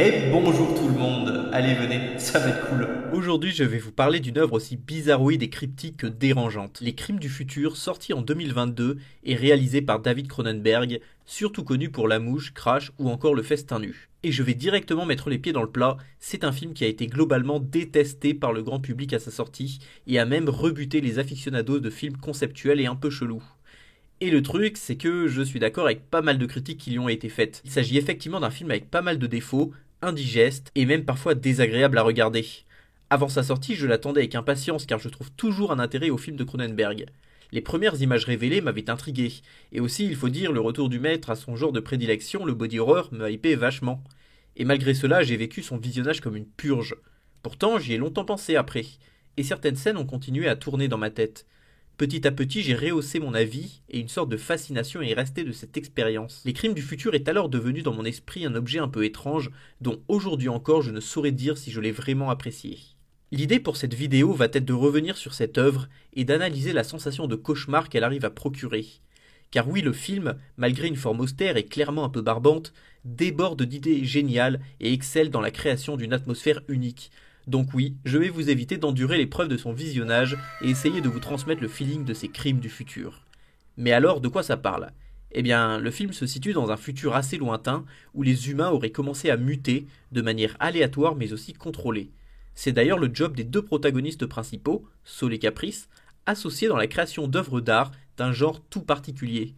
Et bonjour tout le monde, allez venez, ça va être cool. Aujourd'hui je vais vous parler d'une œuvre aussi bizarroïde et cryptique que dérangeante. Les Crimes du futur, sorti en 2022 et réalisé par David Cronenberg, surtout connu pour La Mouche, Crash ou encore Le Festin nu. Et je vais directement mettre les pieds dans le plat, c'est un film qui a été globalement détesté par le grand public à sa sortie et a même rebuté les aficionados de films conceptuels et un peu chelous. Et le truc, c'est que je suis d'accord avec pas mal de critiques qui lui ont été faites. Il s'agit effectivement d'un film avec pas mal de défauts, indigeste et même parfois désagréable à regarder. Avant sa sortie, je l'attendais avec impatience car je trouve toujours un intérêt au film de Cronenberg. Les premières images révélées m'avaient intrigué, et aussi il faut dire le retour du maître à son genre de prédilection, le body horror, me hypait vachement. Et malgré cela, j'ai vécu son visionnage comme une purge. Pourtant, j'y ai longtemps pensé après, et certaines scènes ont continué à tourner dans ma tête. Petit à petit, j'ai rehaussé mon avis et une sorte de fascination est restée de cette expérience. Les Crimes du futur est alors devenu dans mon esprit un objet un peu étrange dont aujourd'hui encore je ne saurais dire si je l'ai vraiment apprécié. L'idée pour cette vidéo va être de revenir sur cette œuvre et d'analyser la sensation de cauchemar qu'elle arrive à procurer. Car oui, le film, malgré une forme austère et clairement un peu barbante, déborde d'idées géniales et excelle dans la création d'une atmosphère unique. Donc oui, je vais vous éviter d'endurer l'épreuve de son visionnage et essayer de vous transmettre le feeling de ces crimes du futur. Mais alors, de quoi ça parle? Eh bien, le film se situe dans un futur assez lointain où les humains auraient commencé à muter de manière aléatoire mais aussi contrôlée. C'est d'ailleurs le job des deux protagonistes principaux, Saul et Caprice, associés dans la création d'œuvres d'art d'un genre tout particulier.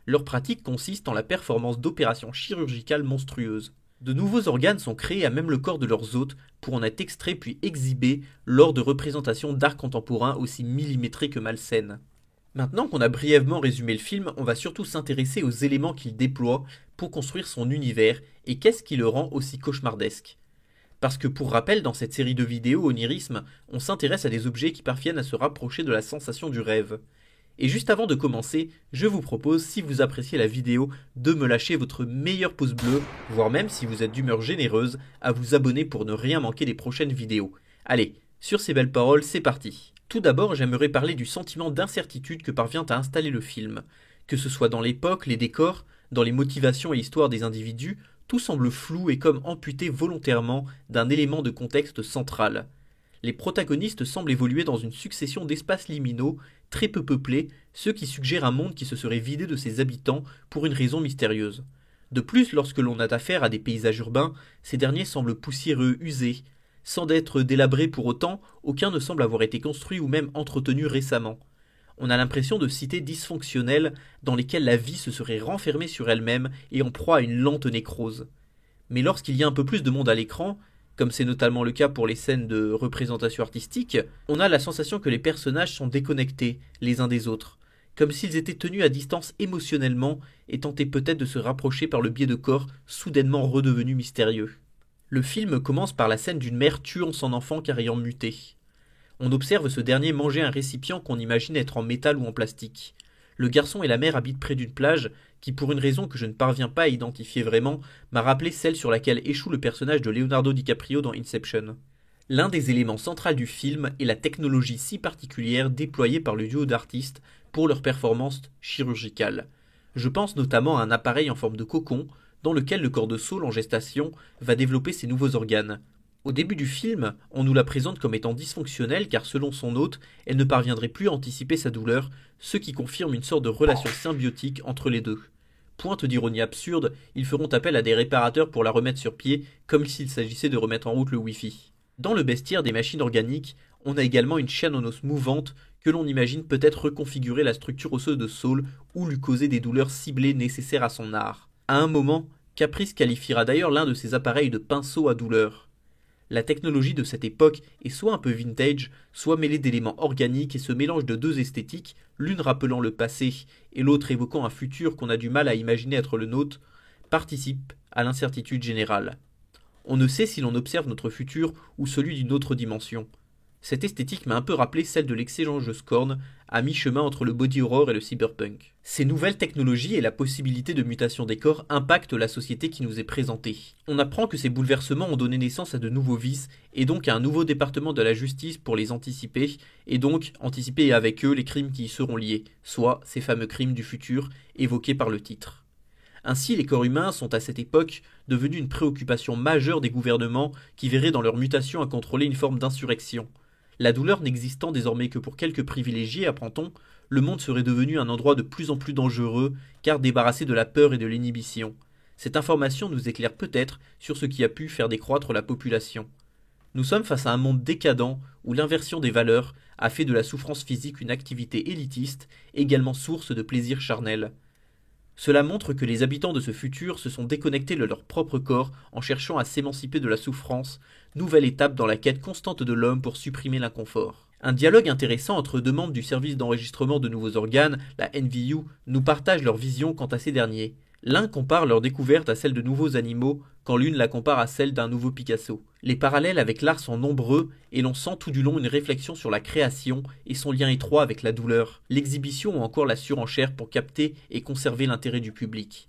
Leur pratique consiste en la performance d'opérations chirurgicales monstrueuses. De nouveaux organes sont créés à même le corps de leurs hôtes pour en être extraits puis exhibés lors de représentations d'art contemporain aussi millimétrées que malsaines. Maintenant qu'on a brièvement résumé le film, on va surtout s'intéresser aux éléments qu'il déploie pour construire son univers et qu'est-ce qui le rend aussi cauchemardesque. Parce que pour rappel, dans cette série de vidéos Onirisme, on s'intéresse à des objets qui parviennent à se rapprocher de la sensation du rêve. Et juste avant de commencer, je vous propose, si vous appréciez la vidéo, de me lâcher votre meilleur pouce bleu, voire même si vous êtes d'humeur généreuse, à vous abonner pour ne rien manquer des prochaines vidéos. Allez, sur ces belles paroles, c'est parti. Tout d'abord, j'aimerais parler du sentiment d'incertitude que parvient à installer le film. Que ce soit dans l'époque, les décors, dans les motivations et l'histoire des individus, tout semble flou et comme amputé volontairement d'un élément de contexte central. Les protagonistes semblent évoluer dans une succession d'espaces liminaux, très peu peuplés, ce qui suggère un monde qui se serait vidé de ses habitants pour une raison mystérieuse. De plus, lorsque l'on a affaire à des paysages urbains, ces derniers semblent poussiéreux, usés. Sans être délabrés pour autant, aucun ne semble avoir été construit ou même entretenu récemment. On a l'impression de cités dysfonctionnelles dans lesquelles la vie se serait renfermée sur elle-même et en proie à une lente nécrose. Mais lorsqu'il y a un peu plus de monde à l'écran, comme c'est notamment le cas pour les scènes de représentation artistique, on a la sensation que les personnages sont déconnectés les uns des autres, comme s'ils étaient tenus à distance émotionnellement et tentaient peut-être de se rapprocher par le biais de corps soudainement redevenus mystérieux. Le film commence par la scène d'une mère tuant son enfant car ayant muté. On observe ce dernier manger un récipient qu'on imagine être en métal ou en plastique. Le garçon et la mère habitent près d'une plage qui, pour une raison que je ne parviens pas à identifier vraiment, m'a rappelé celle sur laquelle échoue le personnage de Leonardo DiCaprio dans Inception. L'un des éléments centraux du film est la technologie si particulière déployée par le duo d'artistes pour leur performance chirurgicale. Je pense notamment à un appareil en forme de cocon dans lequel le corps de Saul en gestation va développer ses nouveaux organes. Au début du film, on nous la présente comme étant dysfonctionnelle car selon son hôte, elle ne parviendrait plus à anticiper sa douleur, ce qui confirme une sorte de relation symbiotique entre les deux. Pointe d'ironie absurde, ils feront appel à des réparateurs pour la remettre sur pied, comme s'il s'agissait de remettre en route le Wi-Fi. Dans le bestiaire des machines organiques, on a également une chaîne en os mouvante que l'on imagine peut-être reconfigurer la structure osseuse de Saul ou lui causer des douleurs ciblées nécessaires à son art. À un moment, Caprice qualifiera d'ailleurs l'un de ses appareils de pinceau à douleur. La technologie de cette époque est soit un peu vintage, soit mêlée d'éléments organiques et ce mélange de deux esthétiques, l'une rappelant le passé et l'autre évoquant un futur qu'on a du mal à imaginer être le nôtre, participe à l'incertitude générale. On ne sait si l'on observe notre futur ou celui d'une autre dimension. Cette esthétique m'a un peu rappelé celle de l'excellent jeu Scorn, à mi-chemin entre le body horror et le cyberpunk. Ces nouvelles technologies et la possibilité de mutation des corps impactent la société qui nous est présentée. On apprend que ces bouleversements ont donné naissance à de nouveaux vices, et donc à un nouveau département de la justice pour les anticiper, et donc anticiper avec eux les crimes qui y seront liés, soit ces fameux crimes du futur évoqués par le titre. Ainsi, les corps humains sont à cette époque devenue une préoccupation majeure des gouvernements qui verraient dans leur mutation à contrôler une forme d'insurrection. La douleur n'existant désormais que pour quelques privilégiés, apprend-on, le monde serait devenu un endroit de plus en plus dangereux, car débarrassé de la peur et de l'inhibition. Cette information nous éclaire peut-être sur ce qui a pu faire décroître la population. Nous sommes face à un monde décadent où l'inversion des valeurs a fait de la souffrance physique une activité élitiste, également source de plaisir charnel. Cela montre que les habitants de ce futur se sont déconnectés de leur propre corps en cherchant à s'émanciper de la souffrance, nouvelle étape dans la quête constante de l'homme pour supprimer l'inconfort. Un dialogue intéressant entre deux membres du service d'enregistrement de nouveaux organes, la NVU, nous partage leur vision quant à ces derniers. L'un compare leur découverte à celle de nouveaux animaux, quand l'une la compare à celle d'un nouveau Picasso. Les parallèles avec l'art sont nombreux, et l'on sent tout du long une réflexion sur la création et son lien étroit avec la douleur, l'exhibition ou encore la surenchère pour capter et conserver l'intérêt du public.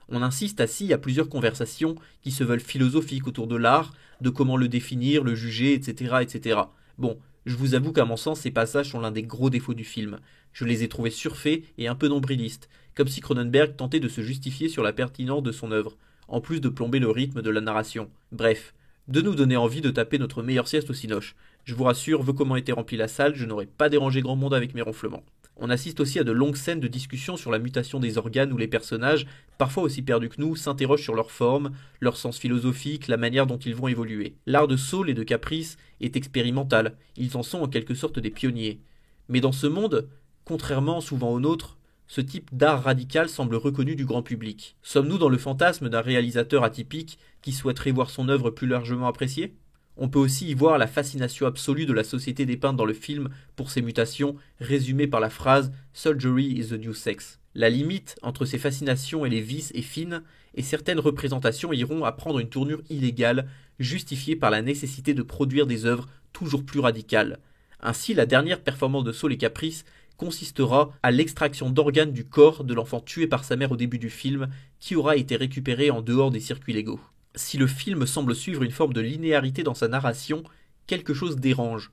On insiste ainsi à plusieurs conversations qui se veulent philosophiques autour de l'art, de comment le définir, le juger, etc. etc. Bon, je vous avoue qu'à mon sens, ces passages sont l'un des gros défauts du film. Je les ai trouvés surfaits et un peu nombrilistes, comme si Cronenberg tentait de se justifier sur la pertinence de son œuvre, en plus de plomber le rythme de la narration. Bref, de nous donner envie de taper notre meilleure sieste au cinoche. Je vous rassure, vu comment était remplie la salle, je n'aurais pas dérangé grand monde avec mes ronflements. On assiste aussi à de longues scènes de discussion sur la mutation des organes où les personnages, parfois aussi perdus que nous, s'interrogent sur leur forme, leur sens philosophique, la manière dont ils vont évoluer. L'art de Saul et de Caprice est expérimental, ils en sont en quelque sorte des pionniers. Mais dans ce monde, contrairement souvent au nôtre, ce type d'art radical semble reconnu du grand public. Sommes-nous dans le fantasme d'un réalisateur atypique qui souhaiterait voir son œuvre plus largement appréciée ? On peut aussi y voir la fascination absolue de la société dépeinte dans le film pour ses mutations, résumée par la phrase « Surgery is the new sex ». La limite entre ces fascinations et les vices est fine, et certaines représentations iront à prendre une tournure illégale, justifiée par la nécessité de produire des œuvres toujours plus radicales. Ainsi, la dernière performance de Saul et Caprice consistera à l'extraction d'organes du corps de l'enfant tué par sa mère au début du film, qui aura été récupéré en dehors des circuits légaux. Si le film semble suivre une forme de linéarité dans sa narration, quelque chose dérange.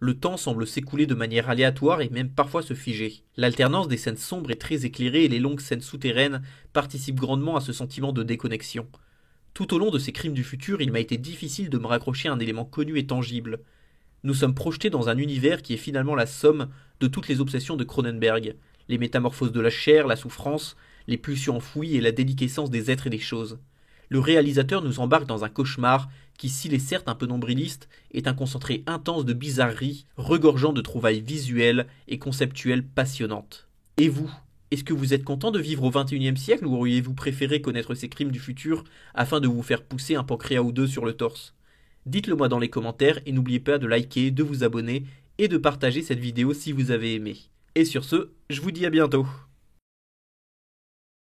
Le temps semble s'écouler de manière aléatoire et même parfois se figer. L'alternance des scènes sombres est très éclairée et les longues scènes souterraines participent grandement à ce sentiment de déconnexion. Tout au long de ces crimes du futur, il m'a été difficile de me raccrocher à un élément connu et tangible. Nous sommes projetés dans un univers qui est finalement la somme de toutes les obsessions de Cronenberg, les métamorphoses de la chair, la souffrance, les pulsions enfouies et la déliquescence des êtres et des choses. Le réalisateur nous embarque dans un cauchemar qui, s'il est certes un peu nombriliste, est un concentré intense de bizarreries, regorgeant de trouvailles visuelles et conceptuelles passionnantes. Et vous, est-ce que vous êtes content de vivre au XXIe siècle ou auriez-vous préféré connaître ces crimes du futur afin de vous faire pousser un pancréas ou deux sur le torse ? Dites-le moi dans les commentaires et n'oubliez pas de liker, de vous abonner et de partager cette vidéo si vous avez aimé. Et sur ce, je vous dis à bientôt.